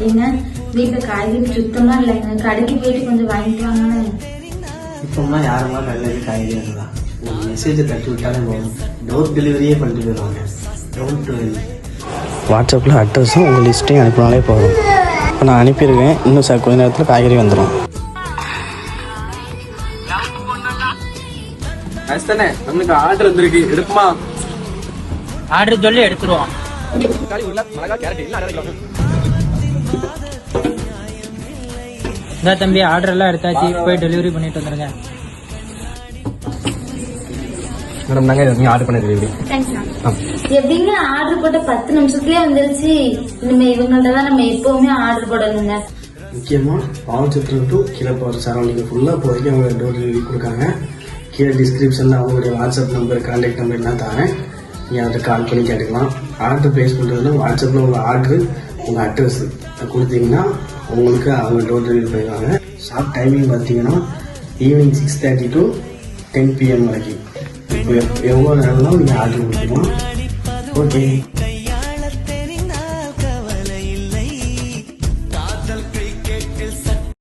ஏங்க வீட்டுல காய்கறி சுத்தமா இல்லைங்க, கடைக்கு போயிட்டு கொஞ்சம் வாங்கிட்டு வாங்க. இப்போம்னா யாருமா கடையில் காய்கறி வாங்கலாம், ஒரு மெசேஜை தட்டி விட்டாலே போதும், டோர் டெலிவரியே பண்ணிட்டு போயிடுவாங்க. Don't worry. வாட்ஸ்அப்பில் அட்ரஸும் உங்கள் லிஸ்ட்டையும் அனுப்பினாலே போதும். இப்போ நான் அனுப்பிடுவேன், இன்னும் சார் கொஞ்ச நேரத்தில் காய்கறி வந்துடும். தானே நம்மளுக்கு ஆர்டர் வந்திருக்கு, எடுக்குமா? ஆர்டர் சொல்லி எடுத்துருவோம். தம்பி ஆர்டர் எல்லாம் எடுத்தாச்சு, போய் டெலிவரி பண்ணிட்டு வந்துருங்க. மேடம் நாங்க நீங்க ஆர்டர் பண்ண டெலிவரி. எப்படிங்க ஆர்டர் போட்ட 10 நிமிஷத்துலயே வந்துருச்சு. இனிமே இவங்கள்ட்ட தான் நம்ம எப்பவுமே ஆர்டர் போடணுங்க. முக்கியமாக பாவச்சத்திரம் டு கீழே போகிற சரௌண்டிங் ஃபுல்லாக போதைக்கு அவங்க டோர் டெலிவரி கொடுக்காங்க. கீழே டிஸ்கிரிப்ஷனில் அவங்களுடைய வாட்ஸ்அப் நம்பர், கான்டாக்ட் நம்பர் எல்லாம் தரேன். நீங்கள் அதை கால் பண்ணி கேட்டுக்கலாம். ஆர்டர் ப்ளேஸ் பண்ணுறதுனா வாட்ஸ்அப்பில் உங்கள் ஆர்டரு, உங்கள் அட்ரஸ் கொடுத்தீங்கன்னா உங்களுக்கு அவங்க டோர் டெலிவரி பண்ணிடுவாங்க. ஷாப் டைமிங் பார்த்தீங்கன்னா ஈவினிங் 6:30 to 10 PM வரைக்கும். இப்போ எவ்வளோ நேரம்லாம் நீங்கள் ஆர்டர் கொடுத்துக்கலாம். ஓகே.